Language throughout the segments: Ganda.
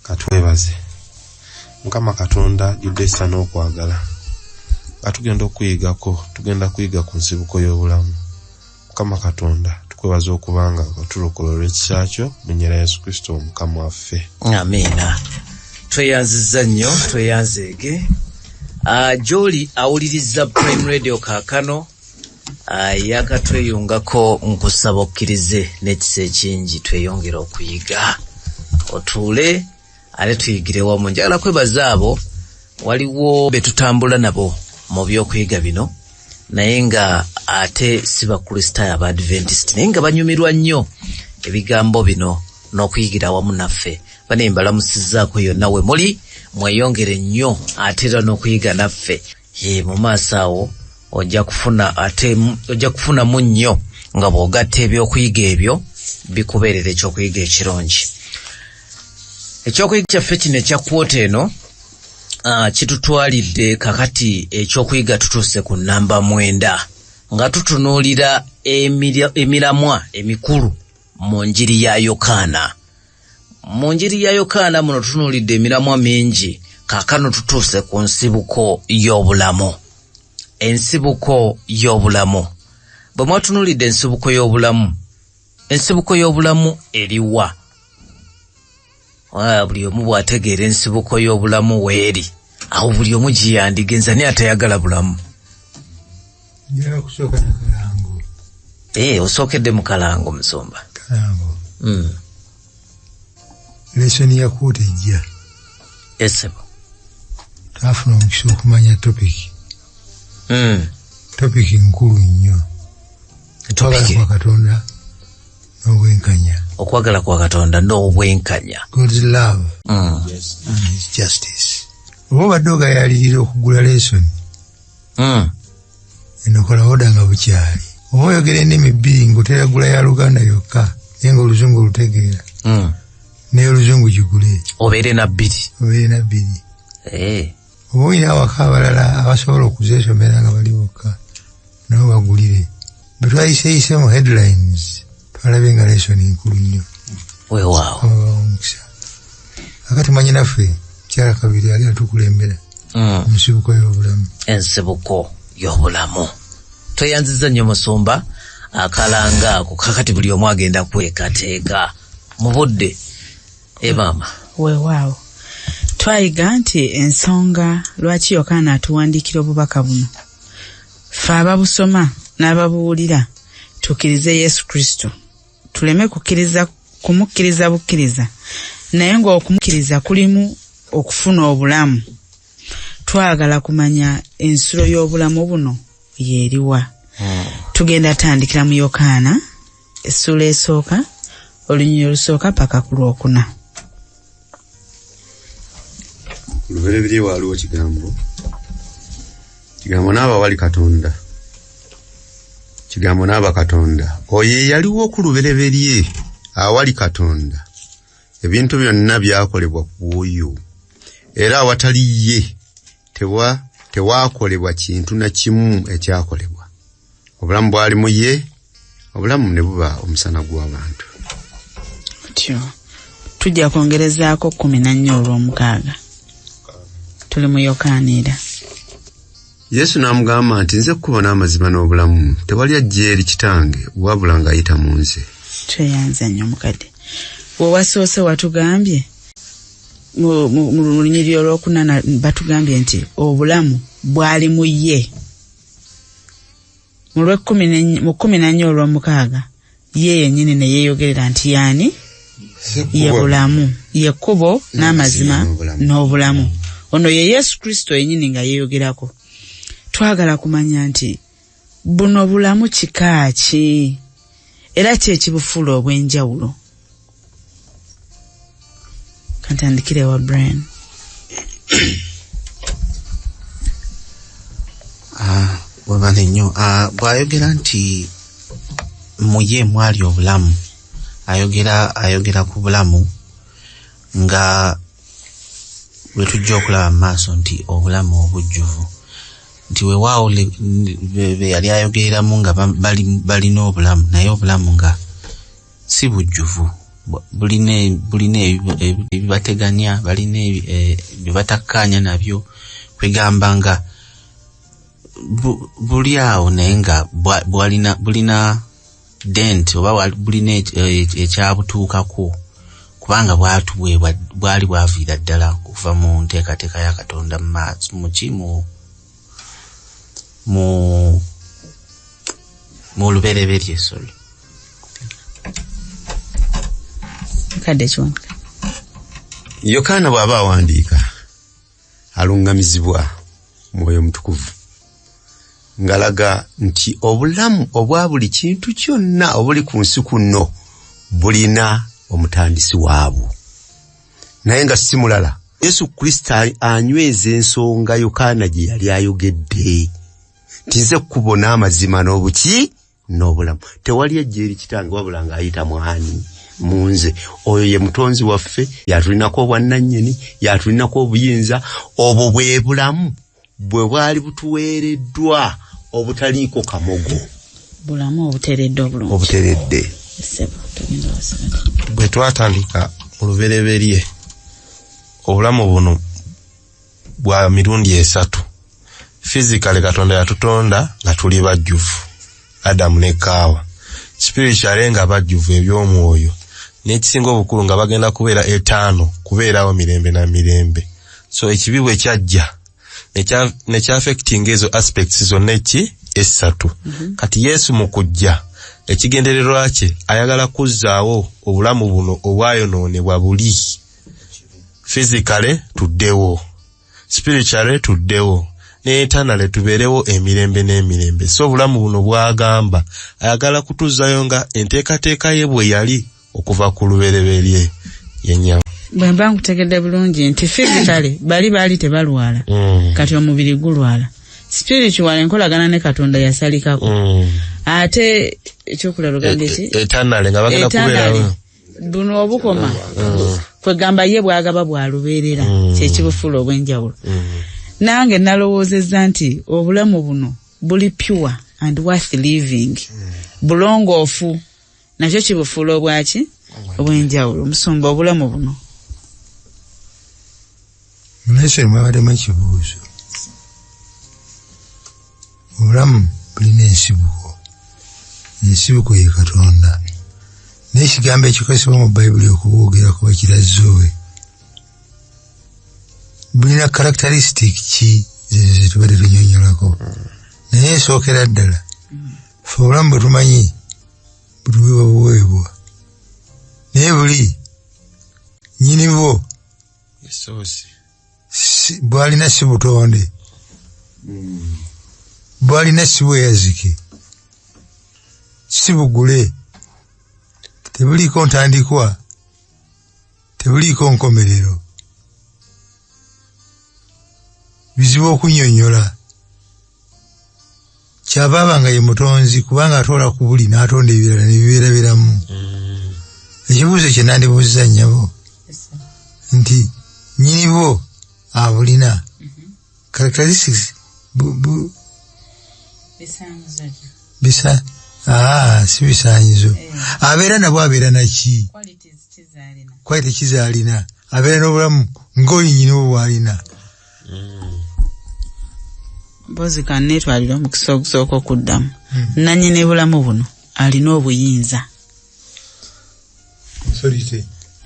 Katwebaze. Mukama Katonda judesa n'okwagala. Atugenda okuyigako, tugenda kuyiga ku nsibuko y'obulamu. Mukama Katonda tukwebaza okubanga watulokola olw'ekisa kyo mu nnyera Yesu Kristo Mukama waffe. Amiina. Tweyanziza nnyo, tweyanzeege. Joli awuliriza Prime Radio kaakano. Yakatweyungako nkusaba okkirize n'ekisa ekingi tweyongera okuyiga. Otuule ale tuyigire wamu. Njagala kwebaza abo waliwo betutambula nabo mu by'okuyiga bino naye nga ate si bakristaayo Abadventist naye nga banyumirwa nnyo ebigambo bino n'okuyigira wamu naffe. Bane mbalamusizzaako yonna we muli mweyongere nnyo ate era n'okuyiga naffe. Mu maaso awo ojja kufunamu nnyo nga bw'ogatta ebyokuyiga ebyo bikubeerera ekyokuyiga ekirungi. Ekyokuyiga kyaffe kino ekya kwota eno kitutwalidde kakati ekyokuyiga tutuuse ku namba 9 nga tutunuulira emiramwa emikulu mu njiri ya Yokaana. Mu njiri ya Yokaana muno tutunuulidde emiramwa mingi, kaakano tutuuse ku nsibuko y'obulamu. Ensibuko y'obulamu. Bwe mwatunuulidde ensibuko y'obulamu, ensibuko y'obulamu eriwa? Buli omu bw'ategeera ensibuko y'obulamu weeri, awo buli omu giyandigenza naye atayagala bulamu. Njagala kusooka na Kalango. Osookedde mu Kalango Musomba. Kalango. Lesoni ya kwota ejja. Esebo. Twafuna omukisa okumanya topiki. Topiki nkulu nnyo. Okwagala kwa Katonda n'obwenkanya. Okwagala kwa Katonda n'obwenkanya. God's love and his justice. Oba badde ogayalirira okugula lesoni. Enokola oda nga bukyali. Oba oyogera ennimi bbiri ng'oteragula ya Luganda yokka naye ng'oluzungu lutegeera. Naye oluzungu gigule. Obeere na bbiri. Oba olina awaka abalala abasobola okuzeesomera nga bali bokka nabo bagulire. Bwe twayiseyise mu headlines twalabye nga lesoni nkulu nnyo. Weewaawo. Akati manyi naffe Kyala Kabiri ali atukulembera mu nsibuko y'obulamu. Ensibuko y'obulamu. Tweyanziza nnyo Musumba akalanga ako kakati buli omu agenda kwekateeka mu budde. Maama. Weewaawo. Twayiga nti ensonga lwaki Yokaana atuwandiikira obubaka buno. Ffe ababusoma n'ababuwulira tukkirize Yesu Kristo. Tuleme kumukkiriza bukkiriza naye ng'okumukkiriza kulimu okufuna obulamu. Twagala kumanya ensulo y'obulamu buno yeeriwa. Tugenda tandikira mu Yokaana essula esooka olunyiriri olusooka paka ku lwokuna. Lubereberye waliwo kigambo n'aba wali Katonda. Kigambo n'aba Katonda. Oyo yaliwo ku lubereberye awali Katonda. Ebintu byonna byakolebwa ku bw'oyo. Era awatali ye tewaakolebwa kintu na kimu ekyakolebwa. Obulamu bwali mu ye, obulamu ne buba omusana gw'abantu. Tyo. Tujja kwongerezaako 14:6. Tuli mu Yokaana era. Yesu n'amugamba nti nze kkubo n'amazima n'obulamu. Tewali ajja eri Kitange wabula ng'ayita mu nze. Tweyanza nnyo mukadde. Wasoose watugambye mu lunyiriri olwokuna batugambye nti obulamu bwali mu ye. Mu 14:6 ye yennyini ne yeeyogerera nti yaani ye bulamu, ye kkubo n'amazima n'obulamu. Ono ye Yesu Kristo yennyini nga yeeyogerako. Twagala kumanya nti buno bulamu kika ki era ki ekibufuula obw'enjawulo. Kantandikire wa Brian. Webale nnyo. Bw'ayogera nti mu ye mwali obulamu, ayogera ku bulamu nga bwe tujja okulaba mu maaso nti obulamu obujjuvu. Nti weewaawo be yali ayogereramu nga balina obulamu naye obulamu nga si bujjuvu bulina ebibateganya, balina bibatakkanya nabyo, kwegamba nga buli awo naye nga bulina dent oba bulina ekyabutuukako, kubanga bwatuweebwa bwali bwaviira ddala kuva mu nteekateeka ya Katonda mu lubereberye. Sorry. Yokaana bw'aba awandiika alungamizibwa Mwoyo Mutukuvu ngalaga nti obulamu obwa buli kintu kyonna obuli ku nsi kuno bulina omutandisi waabwo, naye nga si mulala Yesu Kristo anyweza ensonga Yokaana gye yali ayogedde nti nze kkubo n'amazima n'obuki n'obulamu, tewali ajja eri Kitange wabula ng'ayita mwani munze. Oyo ye mutonzi waffe, yatulinako obwannannyini, yatulinako obuyinza. Obwo bwe bulamu bwe bwali butuweereddwa obutaliiko kamogo, bulamu obuteredde obulungi, obuteredde. Bwe twatandika mu lubereberye obulamu buno bwa mirundi esatu. Physically Katonda yatutonda nga tuli bajjuvu, Adamu ne Kaawa. Spiritually nga bajjuvu eby'omwoyo, n'ekisinga obukulu nga bagenda kubeera etaano, kubeerawo mirembe na mirembe. So ekibi bwe kyajja nekya affecting ezo aspects zonna esatu. Kati Yesu mu kujja ekigendererwa kye ayagala kuzzaawo obulamu buno obwayonoonebwa buli. Physically tuddewo, spiritually tuddewo, n'eternally tubeerewo emirembe n'emirembe. So obulamu buno bwagamba ayagala kutuzzayo nga enteekateeka ye bwe yali okuva ku lubereberye yennyama. Bwe mba nkutegedde bulungi nti physically baali tebalwala, kati omubiri gulwala. Spiritual enkolagana ne Katonda yasalikako. Ate ekyokulala ogambye ki? Eternally nga bagenda kubeerawo. Buno obukoma kwegamba ye bwagaba bwalubeerera, kyekibufuula obw'enjawulo. Nange nalowoozezza nti obulamu buno buli pure and worth living, bulongoofu, nakyo kibufuula obwaki obw'enjawulo. Omusumba, obulamu buno mulese mwabalemu ekibuuzo. Obulamu bulina ensibuko ye Katonda, n'ekigambo ekikozesebwa mu Bayibuli okubwogera kuba kirazzowe. Bulina characteristic ki ze tubadde tunyonyolako, naye esookera ddala fe obulamu bwe tumanyi butuweebwa buweebwa, naye buli nnyinibwo bwalina si butonde, bwalina si bweyazike, si bugule, tebuliiko ntandikwa, tebuliiko nkomerero. Bizibu okunnyonnyola. Kyava nga ye mutonzi kubanga atoola ku buli n'atonda ebirala ne bibeerabiramu. Ekibuuzo kye nandibuuziza nnyabo nti nnyinibwo abulina characteristics si bisaanyizo. Abeera nabwo abeera naki? Quality kizaalina. Abeera n'obulamu ng'oli nnyinibwo bw'alina. Mpozi kannetwalira omukisa ogusooka okuddamu. Nannyini bulamu buno alina obuyinza.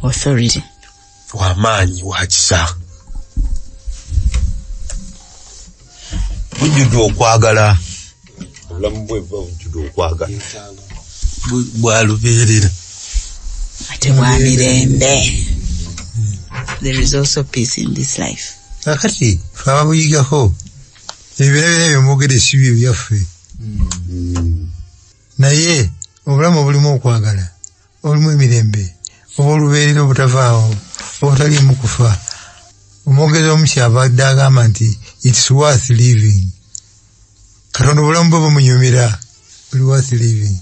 Authority. Wamaanyi wakisa. Bujjudde okwagala. Obulamu bwe buba bujjudde okwagala. Bwalubeerera. Ate bwa mirembe. There is also peace in this life. Kakati fe ababuyigako ebirabira byomwogere si bye byaffe, naye obulamu obulimu okwagala, obulimu emirembe, obw'olubeerera obutavaawo, obutaliimu kufa. Omwogezi omuki abadde agamba nti it's worth living. Katonda obulamu bwe bumunyumira, buli worth living.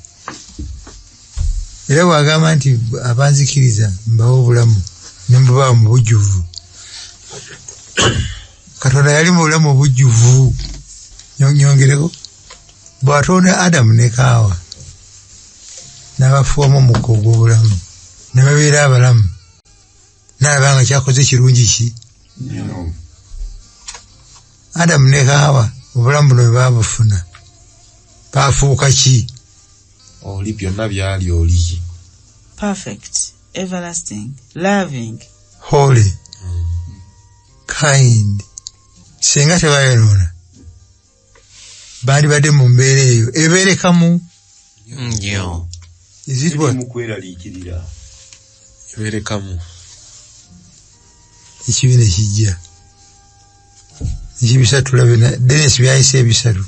Era bw'agamba nti abanzikiriza mbawa obulamu ne mbubaawo mu bujjuvu. Katonda yali mu bulamu obujjuvu. Nyongereko bw'atonda Adamu ne Kaawa n'abafuwamu omukka ogw'obulamu, ne babeera abalamu n'alabanga kyakoze kirungi ki Adamu ne Hawa obulamu buno bwe baabufuna baafuuka ki oli byonna byali oli perfect, everlasting, loving, holy, kind. Senga tebayonoona bandibadde mu mbeera eyo ebeerekamu mukweraliikirira ebeerekamu ekibi ne kijja ekibisatu labe Dennis byayise ebisatu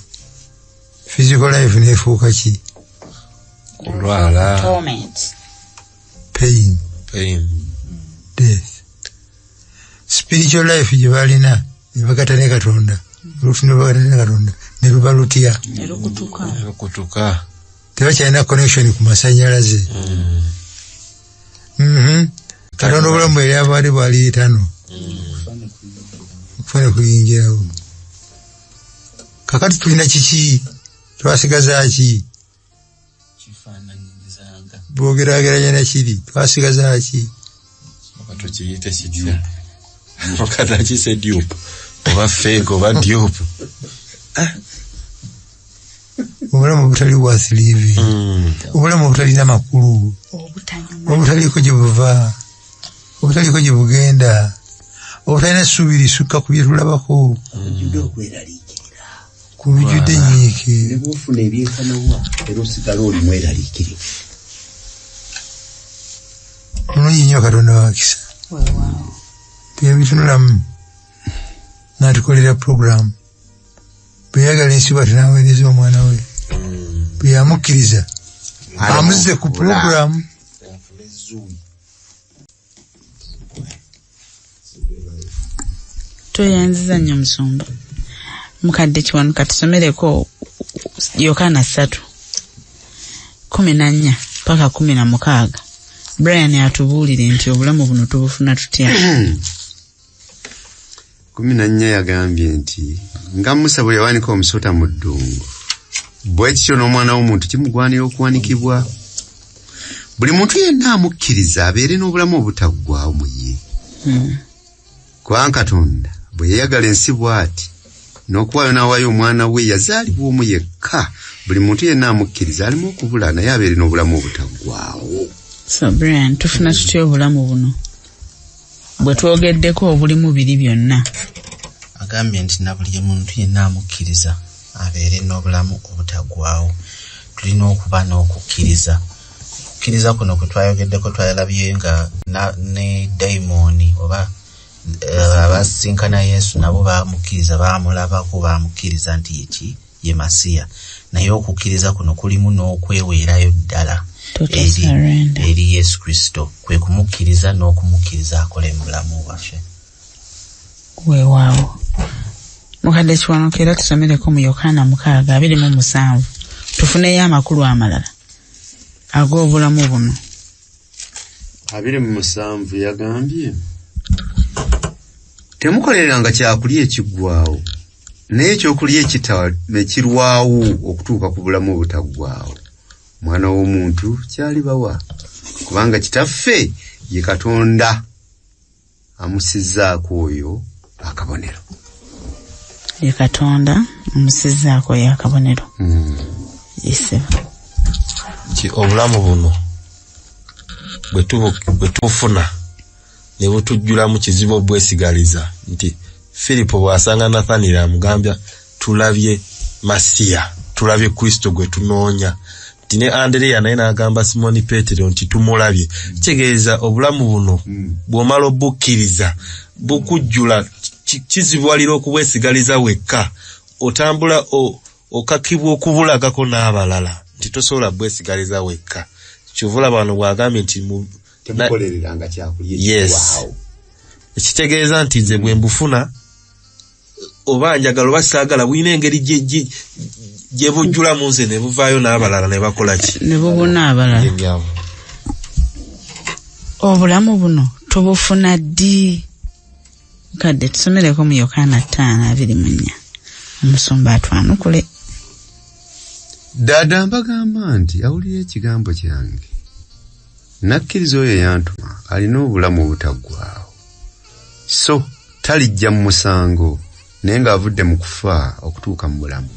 physical life neefuuka ki kulwala torment, pain, death. Spiritual life gye balina ne bagatane Katonda olutunda bagatane Katonda ne luba lutya erukutuka tebakyalina connection ku masanyalaze Katonda obulamu eri abaali bwali etano okufuna kuyingirawo kakati tulina kiki twasigaza ki bwogerageranya nakiri twasigaza ki tukiyite kitya okata kise dupe oba fake oba dupe obulamu butali bwasiliivi obulamu butalina makulu obutaliko gye buva obutaliko gye bugenda obutalina ssuubi lisukka ku bye tulabako ku bijjudde nyiike ne bwofuna ebyenkanawa era osigala oli mweraliikirivu mulungi nnyo Katonda wakisa tuyabitunulamu n'atukolera program bwe yagala ensi bwati n'aweereza omwana we bwe yamukkiriza amuzize ku program tweyanziza nnyo Musumba mukadde kiwanuka tusomereko Yokaana 3:14 paka 16 Brian atubuulire nti obulamu buno tubufuna tutya 14 yagambye nti nga Musa bwe yawanika omusota mu ddungu bwe kityo n'omwana w'omuntu kimugwanira okuwanikibwa buli muntu yenna amukkiriza abeere n'obulamu obutaggwaawo mu ye kubanga Katonda bwe yayagala ensi bw'ati n'okuwaayo n'awaayo omwana we yazaalibwa omu yekka buli muntu yenna amukkiriza alimu okubula naye abeere n'obulamu obutaggwaawo. So Brian, tufuna tutya obulamu buno bwe twogeddeko obulimu biri byonna? Agambye nti na buli muntu yenna amukkiriza abeere n'obulamu obutaggwaawo. Tulina okuba n'okukkiriza. Okukkiriza kuno kwe twayogeddeko twalabye nga ne daimoni oba abasinkana Yesu nabo bamukkiriza bamulabako bamukkiriza nti ye Masiya. Naye okukkiriza kuno kulimu n'okweweerayo ddala eri Yesu Kristo, kwe kumukkiriza n'okumukkiriza akole mu bulamu bwaffe. Weewaawo mukadde kiwanukira tusomereko mu Yokaana 6:27 tufuneyo amakulu amalala ag'obulamu buno. 27 yagambye temukoleranga kyakulya ekiggwaawo naye ekyokulya ekirwawo okutuuka ku bulamu obutaggwaawo. Mwana w'omuntu kyalibawa kubanga kitaffe ye Katonda amusizzaako oyo akabonero. Ye Katonda amusizzaako oyo akabonero. Yeseba obulamu buno bwe tubufuna ne butujjulamu kizibu obwesigaliza nti Filipo bw'asanga Nathaniel amugambya tulabye Masiya, tulabye Kristo gwe tunoonya. Ne Andrea naye n'agamba Simoni Petero nti tumulabye. Kitegeeza obulamu buno bw'omala obukkiriza bukujjula kizibwalira okubwesigaliza wekka, otambula okakibwa okubulagako n'abalala nti tosobola bwesigaliza wekka. Kyovula bano bw'agambye nti temukolereranga kyakulya ekigwaawo. Ekitegeeza nti nze bwe mbufuna oba njagala oba saagala bwina engeri gye bujjulamu nze ne buvaayo n'abalala ne bakola ki? Ne bubuna abalala. Obulamu buno tubufuna ddi? Kadde tusomereko mu Yokaana 5:24 omusumba atwanukule. Dada mbagamba nti awulira ekigambo kyange nakkiriza oyo yantuma alina obulamu obutaggwaawo, so talijja mu musango naye ng'avudde mu kufa okutuuka mu bulamu.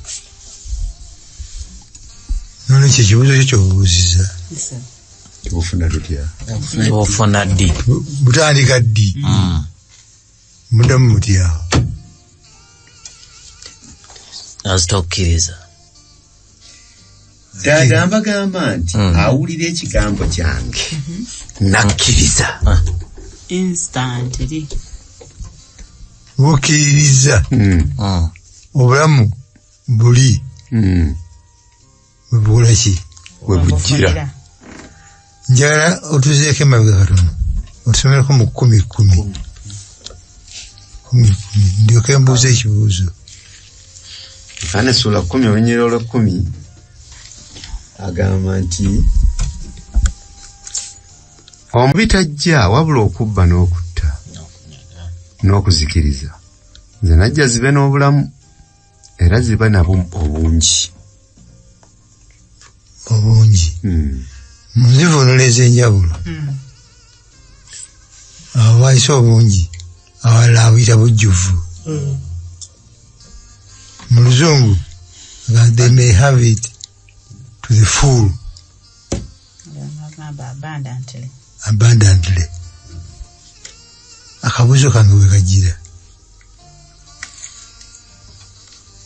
none ekyo ekibuuzo kyo kyobuuziza tubufuna tutya? Bufuna ddi? butandika ddi? muddamu mutyawo azitokkiriza Dagamba nti awulira ekigambo kyange nakkiriza. instantly bukkiririza obulamu buli bwebukola ki we bujjira. njagala otuzeeko emabega katono otusomereko mu 10 ndyoke mbuuza ekibuuzo. Yokaana essula 10 olunyiriro lwa 10 agamba nti omubi tajja wabula okubba n'okutta n'okuzikiriza, nze najja zibe n'obulamu era zibe nabo obungi. munzivunula ez'enjawulo abo bayise obungi awalala abuyita bujjuvu. mu luzungu they may have it to the full abundantly. akabuuzo kange bwe kagira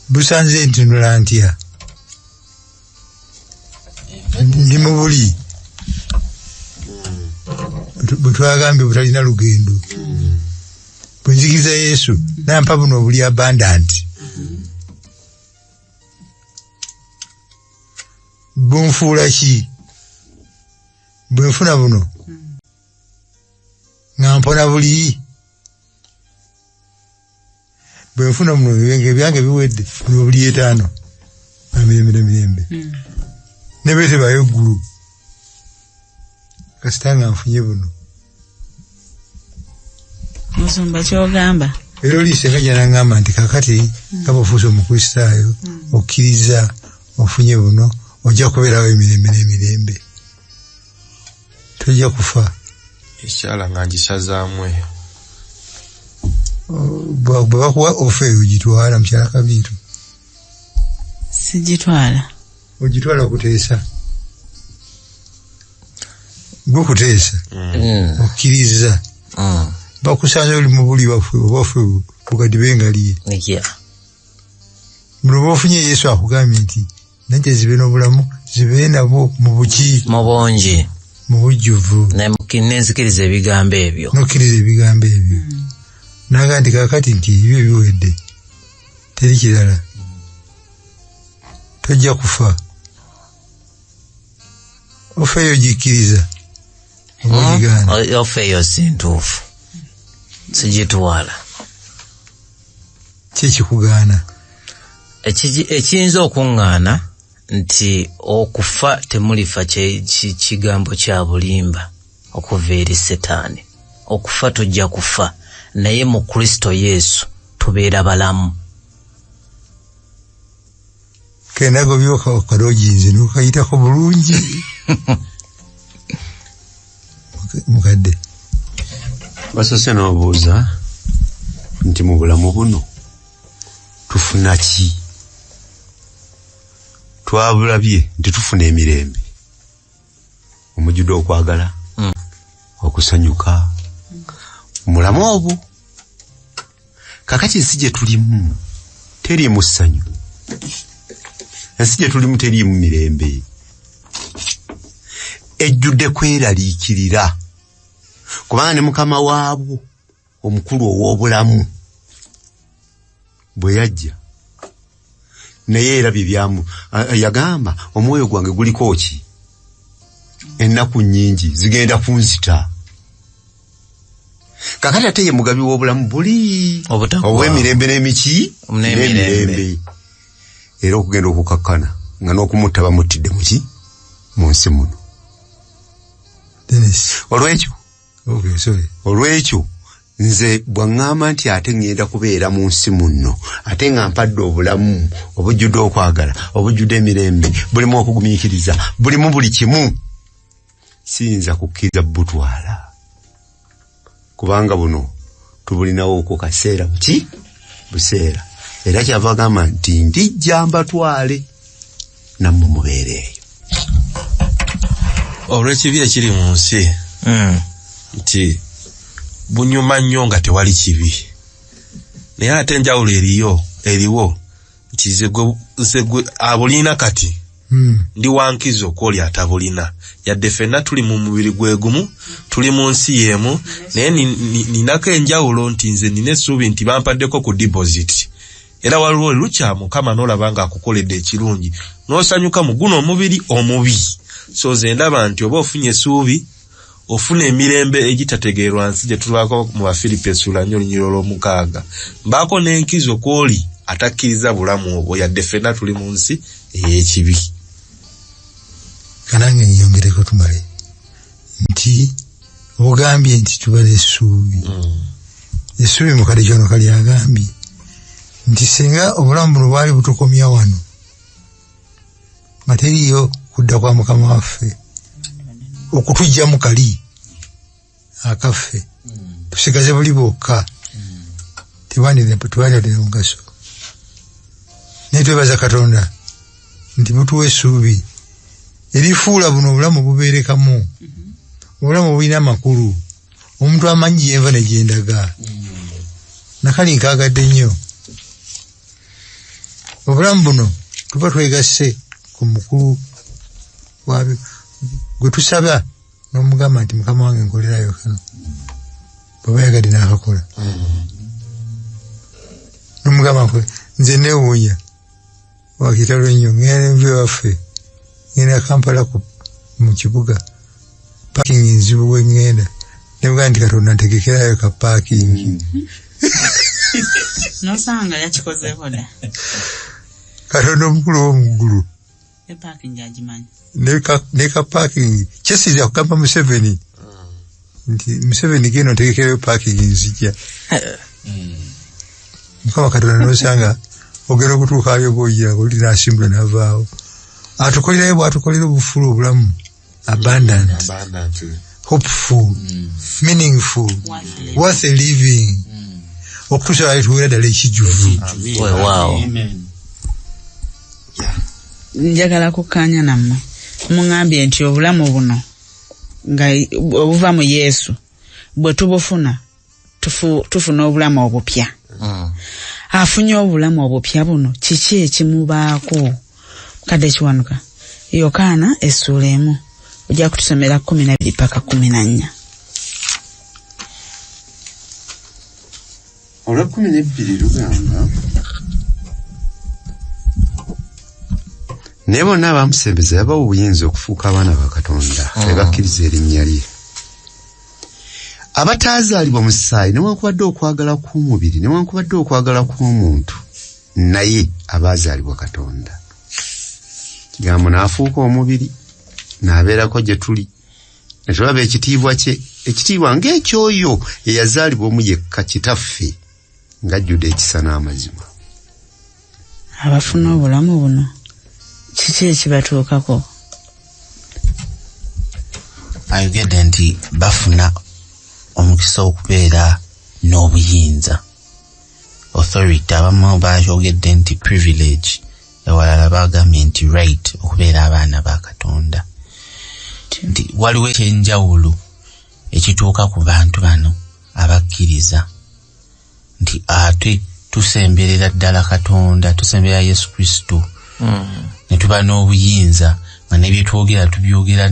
busanze ntunula ntya? ndi mu buli bwe twagambye butalina lugendo. bwe nzikiriza Yesu nampa buno obuli abundant, bunfuula ki? bwe nfuna buno nga mpona buli, bwe nfuna buno ebyange biwedde buno obuli 5 mirembe nebeetebayo eggulu kasita nga nfunye buno. musumba kyogamba era oliise nga gyanaŋŋamba nti kakati nga bw'ofuuse omukristaayo okkiriza ofunye buno ojja kubeerawo emirembe n'emirembe, tojja kufa. ekyala nga ngisazaamu eyo bwe bakuwa ofa eyo ogitwala mukyala Kabiito? sigitwala. ogitwala kuteesa gwe kuteesa okkiriza bakusanze oli mu buli waffe bugadi bengaliye muno bwofunye Yesu akugambye nti najja zibe n'obulamu zibe nabwo mu buki mu bungi mu bujjuvu nenzikiriza ebigambo ebyo nokkiriza ebigambo ebyo naga nti kakati nti ebyo biwedde teri kirala tojja kufa. ofa eyo gikkiriza ofa eyo si ntuufu sigitwala. kyekikugaana ekiyinza okuŋŋaana nti okufa temulifa kigambo kya bulimba okuva eri Setaani. okufa tujja kufa naye mu Kristo Yesu tubeera balamu. kendago byoka okaloginze nokayitako bulungi mukadde basoose n'obuuza nti mu bulamu buno tufuna ki? twabulabye nti tufuna emirembe, omujjude okwagala, okusanyuka, mulamu obwo. kakati ensi gye tulimu teriimu ssanyu, ensi gye tulimu teriimu mirembe, ejjudde kweraliikirira kubanga ne mukama waabwo omukulu ow'obulamu bwe yajja naye erabye byamu yagamba omwoyo gwange guliko ki? ennaku nnyingi zigenda kunzita. kakati ate ye mugabi w'obulamu buli obw'emirembe n'emiki n'emirembe, era okugenda okukakkana nga n'okumutta bamuttidde muki mu nsi muno. olwekyo nze bwaŋŋamba nti ate ŋŋenda kubeera mu nsi muno ate nga mpadde obulamu obujjudde okwagala, obujjudde emirembe, bulimu okugumiikiriza, bulimu buli kimu, siyinza kukkiriza butwala kubanga buno tubulinawo ku kaseera buki buseera era kyava agamba nti ndijja mbatwale nammwe mubeereeyo olw'ekibi ekiri mu nsi nti bunyuma nnyo nga tewali kibi naye ate enjawulo eriwo nti ze gwe abulina kati ndi wankizo kwoli atabulina yadde ffenna tuli mu mubiri gwe gumu tuli mu nsi y'emu naye ninako enjawulo nti nze nina essuubi nti bampaddeko ku deposit era waliwo lukya Mukama n'olaba nga akukoledde ekirungi n'osanyuka mu guno omubiri omubi so ze ndaba nti oba ofunye essuubi ofuna emirembe egitategeerwa nsi gye tulwako mu Bafilipi essula 4:6 mbaako n'enkizo kwoli atakkiriza bulamu obwo yadde ffenna tuli mu nsi ey'ekibi. Kanange nyongereko tumale nti ogambye nti tubale essuubi essuubi mukadde kyono kali agambye nti singa obulamu buno bwali butukomya wano nga teriyo kudda kwa Mukama waffe okutujjamu kali akaffe tusigaze buli bwokka tewandire mugaso naye twebaza Katonda nti butuwa essuubi erifuula buno obulamu bubeerekamu obulamu bulina amakulu omuntu amanyi yenva ne gyendaga nakali nkaagadde nnyo obulamu buno tuba twegasse ku mukulu wabyo gwe tusaba n'omugamba nti Mukama wange nkolerayo kano bw'aba yagadde n'akakola n'omugamba nze neewuunya wakitalo nnyo ngenda envi waffe ngenda Kampala mu kibuga paakingi nzibu we ngenda nebuga nti Katonda ntegekerayo ka paakingi nosanga yakikozeeko dda Katonda omukulu w'omuggulu epaakingi agimanyi ne ka paakingi kyesiza kugamba Museveni nti Museveni genda ntegekerayo paakingi nzija Mukama Katonda nosanga ogera okutuuka ali obwoyira oli n'asimbula n'avaawo atukolerayo bw'atukolera obufulu obulamu abundant hopeful meaningful worth a living okutuusa lwali tuwera ddala ekijjuvu. Njagala kukkaanya nammwe muŋŋambye nti obulamu buno nga obuva mu Yesu bwe tubufuna tufuna obulamu obupya. Afunye obulamu obupya buno kiki ekimubaako kadde kiwanuka Yokaana essula 1 ojja kutusomera 12 paka 14. Olwa 12 lugamba ne bonna abamusembeza yabawa obuyinza okufuuka abaana ba Katonda bebakkiriza erinnya lye abataazaalibwa mu ssaayi newankubadde okwagala kw'omubiri newankubadde okwagala kw'omuntu naye abaazaalibwa Katonda kigambo n'afuuka omubiri n'abeerako gye tuli ne tulaba ekitiibwa kye ekitiibwa ng'ekyoyo eyazaalibwa omu yekka kitaffe ng'ajjudde ekisa n'amazima. Abafuna obulamu buno kiki ekibatuukako? ayogedde nti bafuna omukisa okubeera n'obuyinza authority abamu baayogedde nti privilege ewalala bagambye nti right okubeera abaana ba Katonda nti waliwo ekyenjawulo ekituuka ku bantu bano abakkiriza nti ate tusemberera ddala Katonda tusemberera Yesu Kristo ne tuba n'obuyinza nga nebyetwogera tubyogera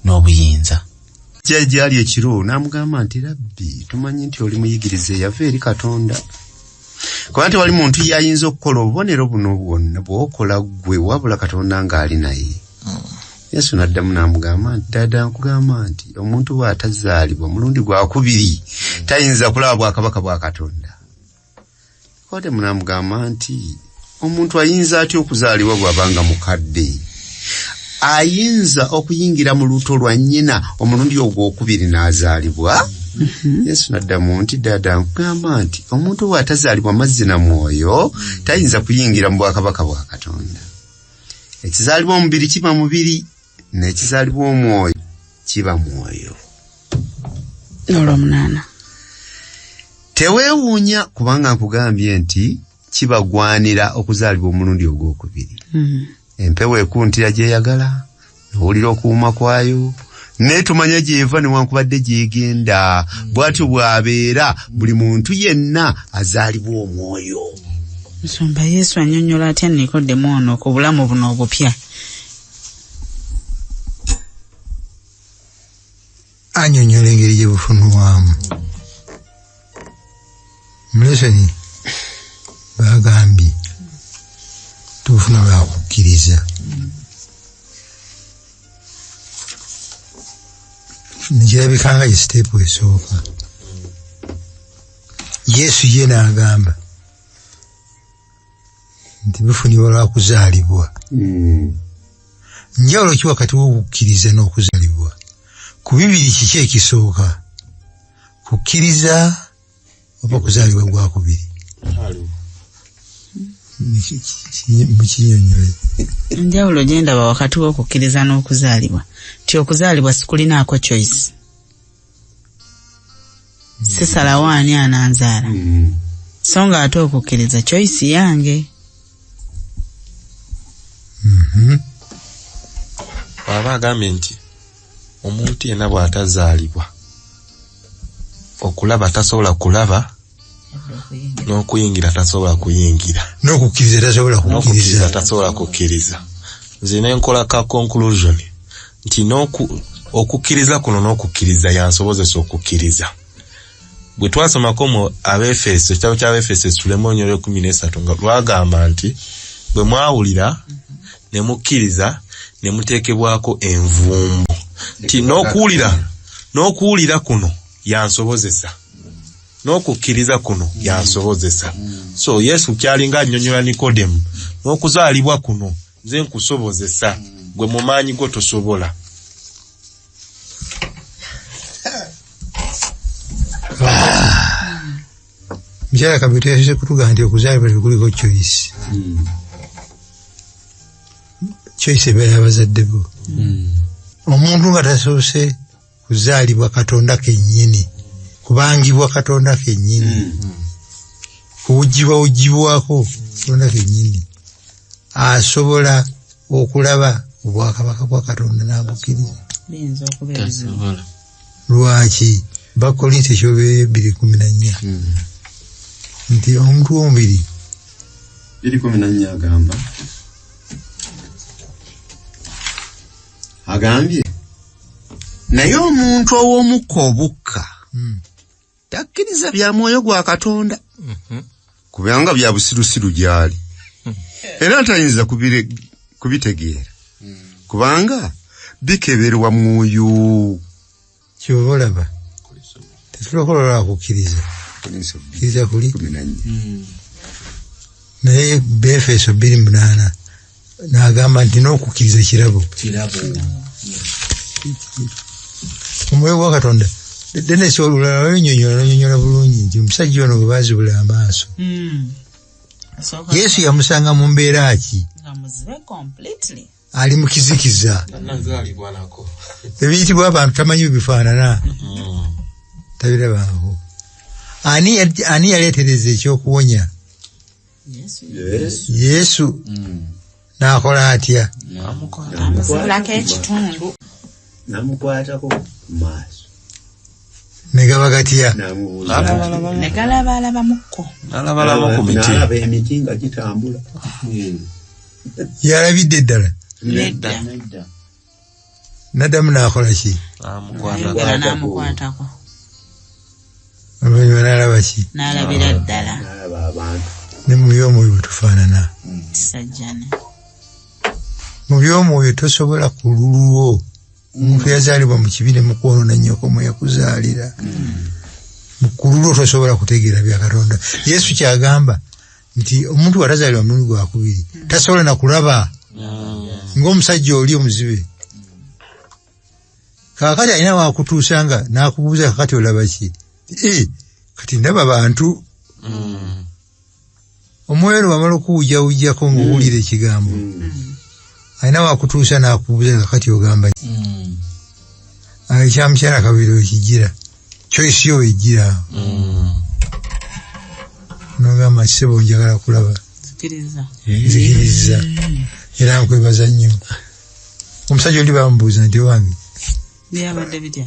n'obuyinza. Gyali ekiro n'amugamba nti Rabbi tumanyi nti oli muyigirize yava eri Katonda kuba nti wali muntu yayinza okukola obubonero buno bwonna bw'okola ggwe wabula Katonda ng'ali naye. Yesu n'addamu n'amugamba nti dada nkugamba nti omuntu bw'atazaalibwa mulundi gwakubiri tayinza kulaba bwakabaka bwa Katonda. Kote munamugamba nti omuntu ayinza atya okuzaalibwa bw'abanga mukadde ayinza okuyingira mu luto lwa nnyina omulundi ogwokubiri n'azaalibwa. Yesu n'addamu nti dada nkugamba nti omuntu bw'atazaalibwa mazzi na mwoyo tayinza kuyingira mu bwakabaka bwa Katonda. Ekizaalibwa omubiri kiba mubiri n'ekizaalibwa omwoyo kiba mwoyo. Olw'omunaana. Teweewuunya kubanga nkugambye nti kibagwanira okuzaalibwa omulundi ogwokubiri. Empewo ekuntira gyeyagala, n'owulira okuwuuma kwayo, naye tumanye gy'eva newankubadde gyegenda. Bw'atyo bw'abeera buli muntu yenna azaalibwa omwoyo. Nsumba Yesu annyonnyola atya Nikodemo ono ku bulamu buno obupya? Annyonnyola engeri gye bufunwamu. Mulesoni bagambye tubufuna bwa kukkiriza. Nekirabika nga ye siteepu esooka. Yesu ye n'agamba nti bifunibwa lwa kuzaalibwa. Njawulo ki wakati w'okukkiriza n'okuzaalibwa? Ku bibiri kiki ekisooka? Kukkiriza oba kuzaalibwa gwakubiri? Mukinyonyola. Njawulo gye ndaba wakati w'okukkiriza n'okuzaalibwa nti okuzaalibwa sikulinaako choice. Sisalawo ani ananzaala. So nga ate okukkiriza choice yange. Baba agambye nti omuntu yenna bw'atazaalibwa okulaba tasobola kulaba, n'okuyingira tasobola kuyingira, n'okukkiriza tasobola kukkiriza. Nze ne nkola ka conclusion nti okukkiriza kuno n'okukkiriza yansobozesa okukkiriza. Bwe twasomako mu Abefeso, ekitabo ky'Abefeso Sulemu 13 nga lwagamba nti bwe mwawulira ne mukkiriza ne muteekebwako envumbo, nti n'okuwulira kuno yansobozesa, n'okukkiriza kuno yansobozesa. So Yesu kyalinga annyonnyola Nikodemu, n'okuzaalibwa kuno nze nkusobozesa, gwe mu maanyi go tosobola. Mjala Kabeto yasise kutuga nti okuzaalibwa tekuliko choice. Choice ebeera y'abazadde bo. Omuntu nga tasoose kuzaalibwa Katonda kennyini, kubangibwa Katonda kennyini, kuwugibwako Katonda kennyini, asobola okulaba obwakabaka bwa Katonda n'abukkiriza. Lwaki? Bakolinto ekyobere 2:14 nti omuntu w'omubiri 2:14 agambye naye omuntu ow'omukka obukka takkiriza bya mwoyo gwa Katonda kubanga bya busirusiru gyali era tayinza kubitegeera kubanga bikeberwa mwoyo. Ky'oba olaba tetulokola kukkiriza kiriza kuli naye Befeso 2:8 n'agamba nti n'okukkiriza kirabo. Omwoyo gwa Katonda Denesi olulala nyonyola bulungi nti omusajja ono bwe baazibula amaaso Yesu yamusanga mu mbeera ki? Ali mu kizikiza. Ebiyitibwa abantu tamanyi bifaanana. Tabirabako. Ani yaleetereza ekyokuwonya? Yesu. N'akola atya? Amuzibulako ekitundu. Namukwatako maaso. Ne gaba gatya? Ne galabalabamukko. Nalabalaba ku miti. Nalaba emiti nga gitambula. Yalabidde ddala? Nedda. Naddamu n'akola ki? N'amukwatako. Oluvannyuma n'alaba ki? N'alabira ddala. Nalaba abantu. Ne mu by'omwoyo bwe tufaanana. Kisajjane. Mu by'omwoyo tosobola kululwo. Omuntu yazaalibwa mu kibi ne mukwonoona nnyoko mwe yakuzaalira. Mu kululwo tosobola kutegeera bya Katonda. Yesu kyagamba nti omuntu bw'atazaalibwa mulundi gwakubiri tasobola na kulaba ng'omusajja oli omuzibe. Kaakati alina waakutuusa nga n'akubuuza kakati olaba ki? Kati ndaba bantu. Omwoyo wamala okuwujjawujjako ng'owulira ekigambo. Alina waakutuusa n'akubuuza kakati ogamba ki? ekyamukyala kabiri wekigira choice yo wegira nogamba kisebo njagala kulaba nzikiriza era nkwebaza nnyo omusajja oli bamubuuza nti wange byabadde bitya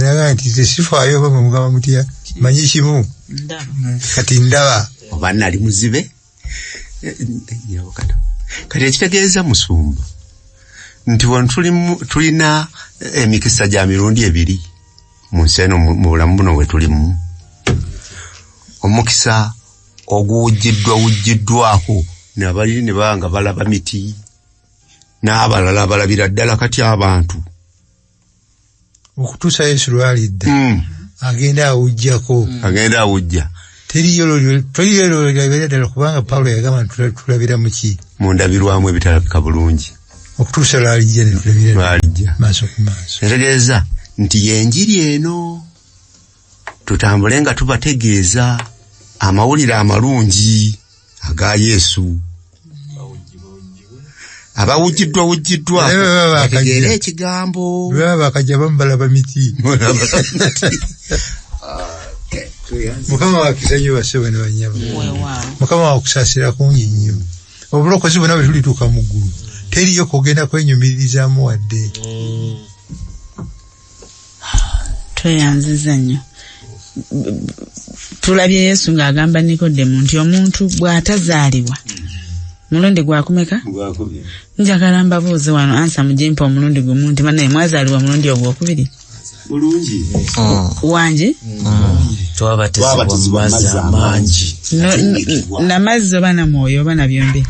naga nti tesifaayo bamwe mugamba mutya manyi kimu kati ndaba oba nali muzibe kati ekitegeeza musumba nti wano tulina emikisa gya mirundi ebiri mu nsi eno mu bulamu buno bwe tulimu omukisa oguwujjiddwako n'abaliri ne banga balaba miti n'abalala balabira ddala kati abantu okutuusa Yesu lwalidde agenda awujja teriyo ddala kubanga Pawulo yagamba tulabira muki mu ndabirwamu ebitalabika bulungi okutuusa lwalijja netulabira maaso ku maaso etegeeza nti yenjiri eno tutambule nga tubategeeza amawulire amalungi aga Yesu abawujjiddwa bategeera ekigambo baba bakajja bamubalaba miti Mukama wakisa nnyo basebe ne banyama Mukama wakusaasira kungi nnyo obulokozi bwonna bwe tulituuka mu ggulu teriyo kugenda kwenyumirizaamu wadde tweyanziza nnyo tulabye Yesu ng'agamba Nikodemu nti omuntu bw'atazaalibwa mulundi gwakumeka njagala mbabuuze wano ansa mujimpa omulundi gumu nti banaye mwazaalibwa mulundi ogwokubiri bulungi wangi twabatizibwa mu mazzi amangi namazzi oba na mwoyo oba na byombi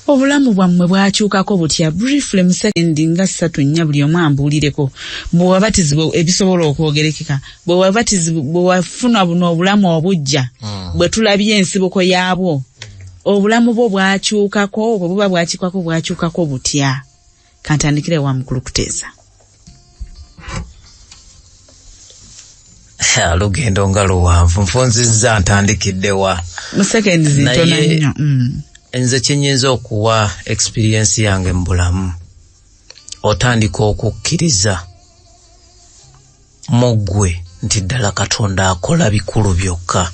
obulamu bwammwe bwakyukako butya briefly mu sekendi nga 3 nnya buli omu ambuulireko bwe wabatizibwa ebisobola okwogerekeka bwe wabatizibwa bwe wafuna buno obulamu obujja bwe tulabye ensibuko yaabwo obulamu bwo bwakyukako bwe buba bwakyukako butya kantandikire wa mukulu kuteeza lugendo nga luwanvu nfunzizza ntandikiddewa mu sekendi zitono nnyo nze kyenyinza okuwa experience yange mu bulamu otandika okukkiriza mu ggwe nti ddala Katonda akola bikulu byokka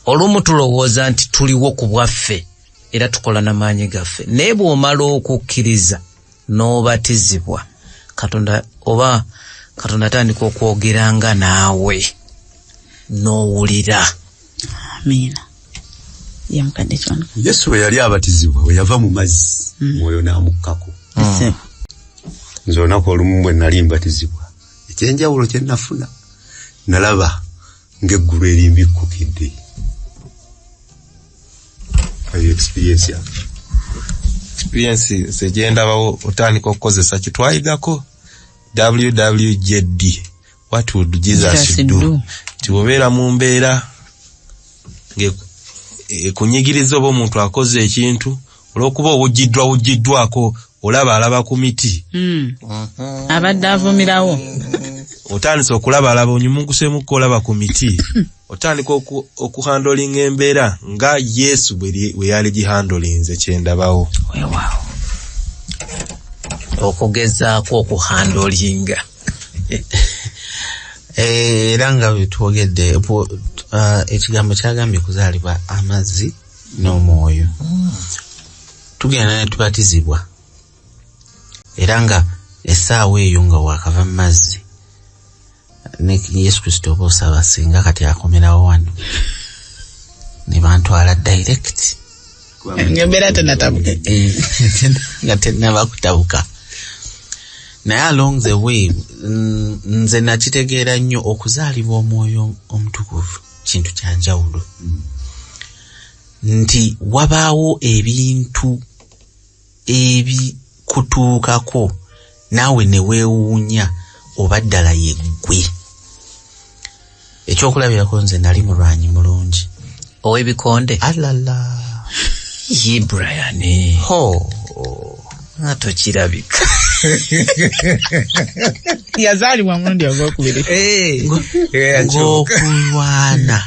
olumu tulowooza nti tuliwo ku bwaffe era tukola n'amaanyi gaffe naye bw'omala okukkiriza n'obatizibwa Katonda atandika okwogeranga naawe n'owulira. Amiina. Yamukadde kyona. Yesu bwe yali abatizibwa bwe yava mu mazzi mwoyo n'amukkako. Nze olunaku olumu bwe nali mbatizibwa ekyenjawulo kye nafuna nalaba ng'eggulu erimbikkukidde. Experience sejendabawo otandika okukozesa kitwayigako WWJD what would Jesus do tiwobeera mu mbeera kunyigiriza oba omuntu akoze ekintu olwokuba obujjiddwako alaba ku miti abadde avumirawo otandise okulaba onyumugusemuko olaba ku miti otandika okuhandolinga embeera nga Yesu bwe yali gihandolinze kyendabawo okugezaako okuhandolinga era nga betwogedde ekigambo kyagambye kuzaalibwa amazzi n'omwoyo tugenda ne tubatizibwa era nga essaawa eyo nga wakava mu mazzi ne Yesu Kristo oba osaba singa kati akomerawo wano ne bantwala direct ng'embeera tennatabuka nga tennaba kutabuka naye along the way nze nakitegeera nnyo okuzaalibwa omwoyo omutukuvu kintu kya njawulo nti wabaawo ebintu ebikutuukako naawe ne weewuunya oba ddala ye ggwe. Ekyokulabirako nze nali mulwanyi mulungi ow'ebikonde alala Brian atokirabika yazaalibwa mulundi ogwokubiri ng'okulwana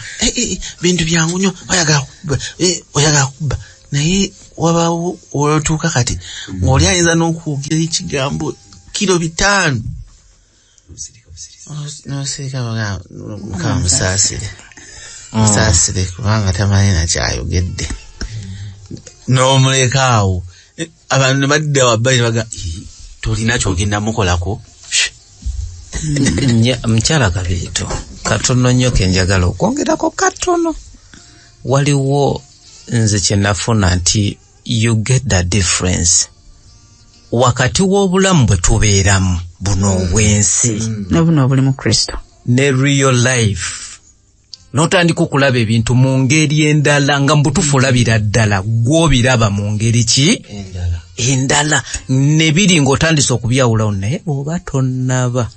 bintu byangu nnyo oyagala kubba naye wabaawo olwotuuka kati ng'oli ayinza n'okuwugira ekigambo kilo 5 nosirika mukama musaasire kubanga tamanyi nakyayogedde n'omuleka awo abantu ne badda wabbali baga tolina kyogenda mukolako. Mukyala Kabiito, katono nnyo kenjagala okwongerako katono. Waliwo nze kye nafuna nti you get the difference wakati w'obulamu bwe tubeeramu buno obwensi n'obuno obuli mu Kristo ne real life. N'otandika okulaba ebintu mu ngeri endala nga mbutufu olabira ddala gw'obiraba mu ngeri ki endala ne biri ng'otandise okubyawulawo naye bw'oba tonnaba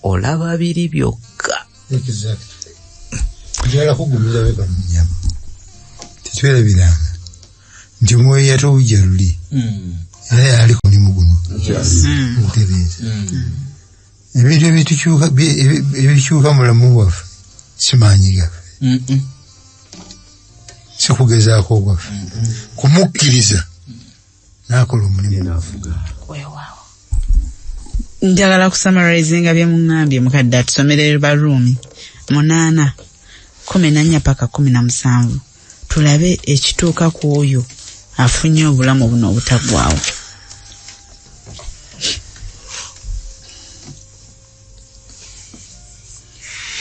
olaba biri byokka. Njala kugumiza weka mnyama titwerabiranga nti omwoyo yatowujja luli era yali ku mulimu guno mutereeza ebintu ebikyuka mu bulamu bwaffe simaanyi gaffe sikugezaako gwaffe kumukkiriza n'akola omulimu. Njagala kusamarizinga bye muŋŋambye mukadde atusomere Baruumi 8:14 paka 17 tulabe ekituuka ku oyo afunye obulamu buno obutaggwaawo.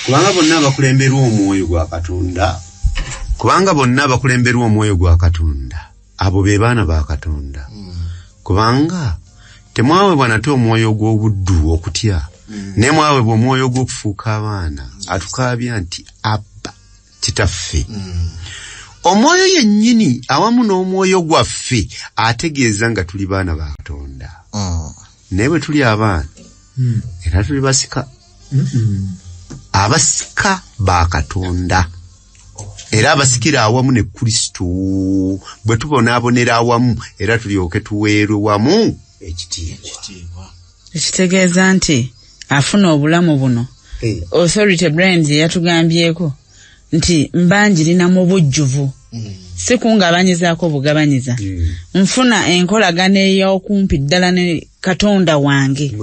Kubanga bonna abakulemberwa omwoyo gwa Katonda abo be baana ba Katonda. Kubanga temwaweebwa nate omwoyo gw'obuddu okutya ne mwaweebwa omwoyo gw'okufuuka abaana atukaabya nti Abba Kitaffe. Omwoyo yennyini awamu n'omwoyo gwaffe ategeeza nga tuli baana ba Katonda. Naye bwe tuli abaana era tuli basika abasika ba Katonda era abasikira awamu ne Kristo bwe tubonaabonera awamu era tulyoke tuweerwe wamu ekitiibwa. Ekitegeeza nti afuna obulamu buno Authority Brands yatugambyeko nti mbanjirina mu bujjuvu si kungabanyizaako bugabanyiza nfuna enkolagana ey'okumpi ddala ne Katonda wange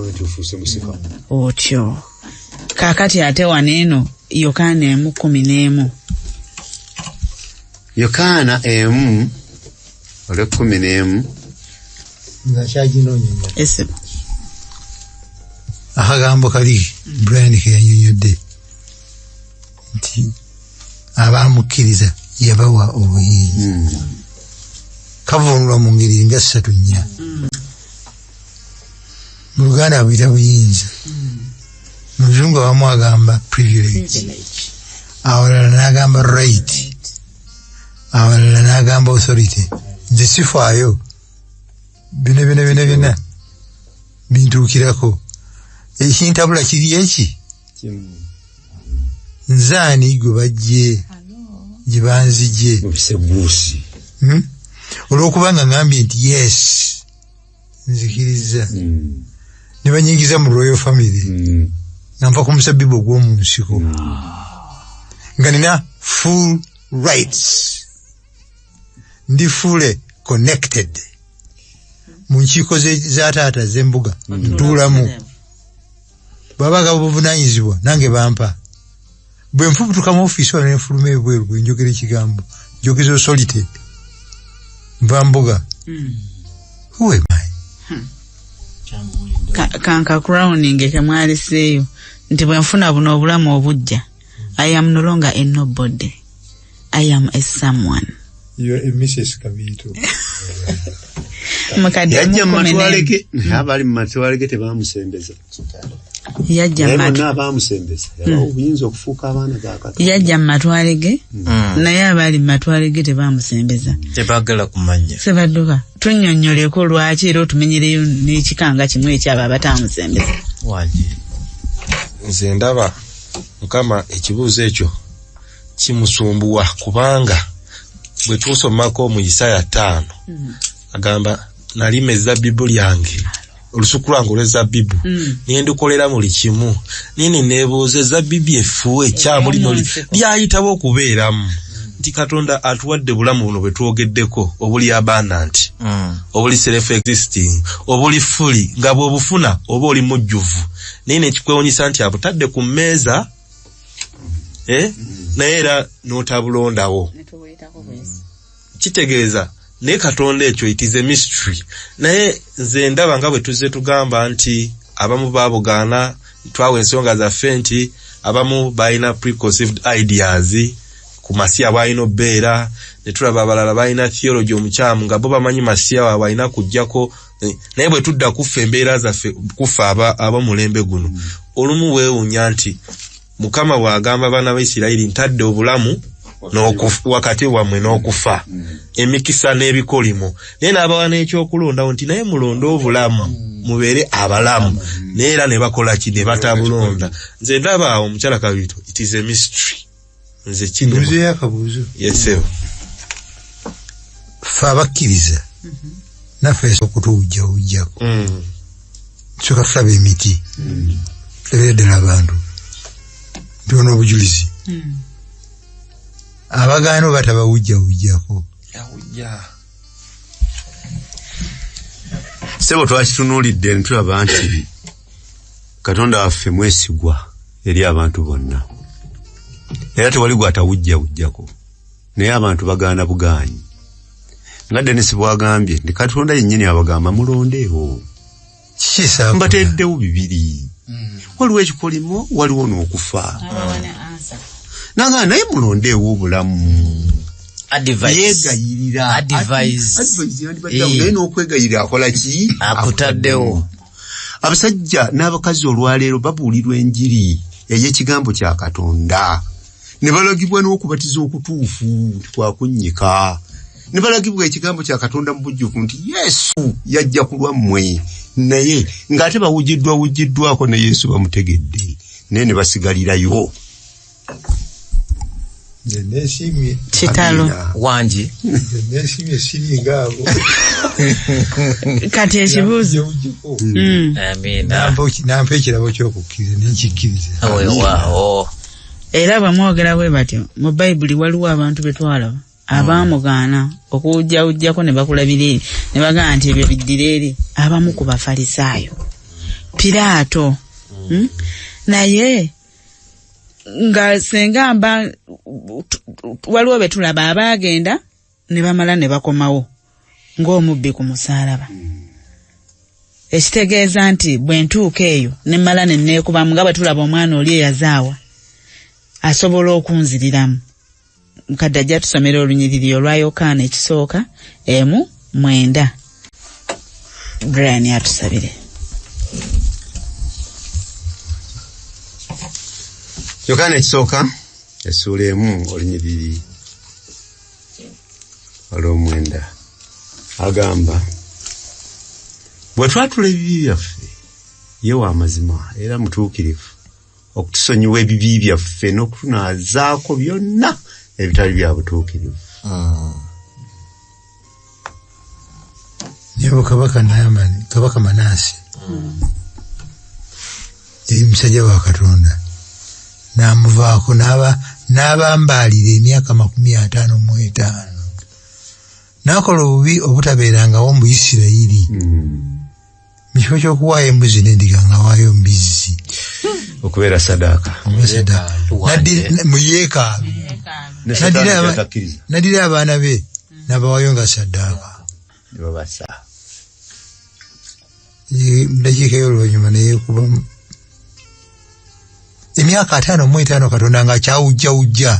otyo. Kaakati ate waneeno Yokaana 1:11 Yokaana 1:11 nga kyaginoonyenya ese akagambo kali Brian ke yanyonyodde nti abamukkiriza yabawa obuyinza kavunulwa mu ngeri nga 3-4 mu Luganda abuyita buyinza mu Luzungu abamu agamba privilege awalala n'agamba right awalala n'agamba authority. Nze sifaayo bina bintuukirako ekintabula kiri eki nzaani gwe bajje gye banzijje olw'okubanga ngambye nti yes nzikiriza ne banyigiza mu royal family nga nva ku musabbibu ogw'omu nsiko nga nina full rights ndi fule connected mu nkiiko za taata z'embuga ntuulamu babaga buvunanyizibwa nange bampa bwe nfubutuka mu ofiisi wano nenfuluma ebweru bwe njogera ekigambo njogeza authority nva mbuga who am I? Kanka crowning kemwaliseeyo nti bwe nfuna buno obulamu obujja I am no longer a nobody. I am a someone. You are a Mrs. Kabiito. Yajja matwaleke abali matwaleke tebamusembeza. Yajja bamusembeza. Obuyinza okufuuka abaana ga Katonda. Yajja matwalege naye abali matwalege tebamusembeza. Tebagala kumanya. Sebadduka tunnyonnyoleko lwaki era otumenyereyo n'ekikanga kimu ekyaba abatamusembeza. Waji. Nze ndaba Mukama ekibuuzo ekyo kimusumbuwa kubanga bwe tusomako mu Isaya 5 agamba nalimeza Bibuli yange olusuku lwange olw'ezabbibu niye ndukolera buli kimu nini neebuuza ezabbibu efuwe ekyamuli noli byayitabo okubeeramu nti Katonda atuwadde bulamu buno bwe twogeddeko obuli abundant obuli self existing obuli fully nga bw'obufuna oba oli mujjuvu naye nekikwewunyisa nti abutadde ku mmeeza naye era n'otabulondawo kitegeeza naye Katonda ekyo it is a mystery naye nze ndaba nga bwe tuzze tugamba nti abamu baabugaana twawa ensonga zaffe nti abamu balina preconceived ideas ku masiya balina obbeera ne tulaba abalala balina theology omukyamu nga bo bamanyi masiya waabwe alina kujjako naye bwe tudda kuffa embeera zaffe kuffa ab'omulembe guno olumu weewuunya nti Mukama bw'agamba abaana ba Isirayiri ntadde obulamu wakati wammwe n'okufa emikisa n'ebikolimo naye n'abawa n'ekyokulondawo nti naye mulonde obulamu mubeere abalamu naye era ne bakola ki ne batabulonda nze ndaba awo omukyala Kabiito it is a mystery nze kibuzo yakabuzo yesewo fa abakkiriza naffe okutuwujjawujjako soka tulaba emiti tulabire ddala abantu tubona obujulizi abagaana oba tabawujjawujjako sebo twakitunuulidde ne tulaba nti Katonda waffe mwesigwa eri abantu bonna era tewali gwatawujjawujjako naye abantu bagaana bugaanyi nga Dennis bwagambye nti Katonda yennyini abagamba mulondeewo mbateddewo bibiri waliwo ekikolimo waliwo n'okufa nanga naye mulondeewo obulamu yegayirira naye n'okwegayirira akola ki akutaddewo abasajja n'abakazi olwaleero babuulirwa enjiri ey'ekigambo kya Katonda ne balagibwa n'okubatiza okutuufu nti kwakunnyika ne balagibwa ekigambo kya Katonda mu bujjuvu nti Yesu yajja ku lwammwe naye ng'ate bawujjiddwako ne Yesu bamutegedde naye ne basigalirayo nesimye kitalo wangi nesimye siringa abo kati ekibuuzo amina nampa ekirabo ky'okukkiriza nekikkiriza waawo era bamwogera bwe batyo mu Bayibuli waliwo abantu betwalaba abaamugaana okuwujjawujjako ne bakulabira eri ne bagamba nti ebyo biddira eri abamu ku Bafalisaayo Piraato naye nga senga mba waliwo betulaba abaagenda ne bamala ne bakomawo ng'omubbi ku musaalaba ekitegeeza nti bwe ntuuka eyo ne mmala ne neekubamu nga bwe tulaba omwana oli eyazaawa asobola okunziriramu mukadde ajja tusomera olunyiriri olwa Yokaana ekisooka 1:9 Brian atusabire Yokaana ekisooka essuula 1 olunyiriri olw'omwenda agamba bwe twatula ebibi byaffe ye wa mazima era mutuukirivu okutusonyiwa ebibi byaffe n'okutunaazaako byonna ebitali bya butuukirivu nyabo kabaka Manaase yali musajja wa Katonda n'amuvaako n'abambaalira emyaka 55 n'akola obubi obutabeerangawo mu Isirayiri mu kifo ky'okuwaayo embuzi n'endiga ng'awaayo mbizzi okubeera sadaaka mu yeekaalu nadira abaana be n'abawaayo nga sadaaka nebabasa mudakiika y'oluvannyuma neyeekubamu emyaka 55 Katonda nga kyawujjawujja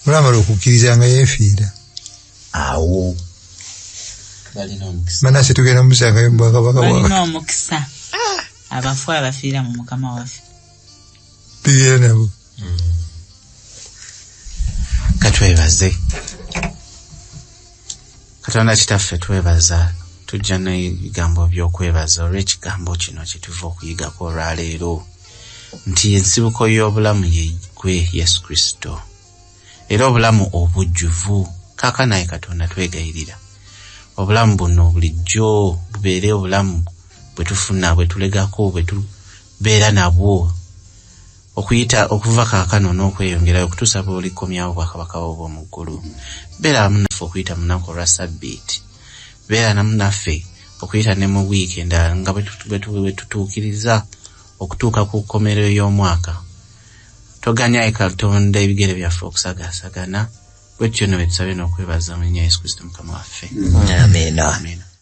mulamala okukkiriza nga yeefiira awo Manaase tugenda musangayo mu bwakabaka balina omukisa abafu abafiira mu Mukama waffe bigera nabo katwebaze Katonda kitaffe twebaza tujja n'ebigambo by'okwebaza olw'ekigambo kino kyetuva okuyigako olwaleero nti ensibuko y'obulamu ye gwe Yesu Kristo era obulamu obujjuvu kaaka naye Katonda twegayirira obulamu buno bulijjo bubeere obulamu bwe tufuna bwe tulegako bwe tubeera nabwo okuyita okuva kaakano n'okweyongerayo okutuusa bw'olikomyawo bwakabaka bw'obw'omu ggulu. Beera wamu naffe okuyita mu lunaku olwa Ssabbiiti. Beera namu naffe okuyita ne mu wiiki endala nga bwe tutuukiriza okutuuka ku kkomerero y'omwaka. Toganya Katonda ebigere byaffe okusagaasagana. Bwetyo ne bwe tusabe n'okwebaza mu linnya Yesu Kristo Mukama waffe. Amiina. Amiina.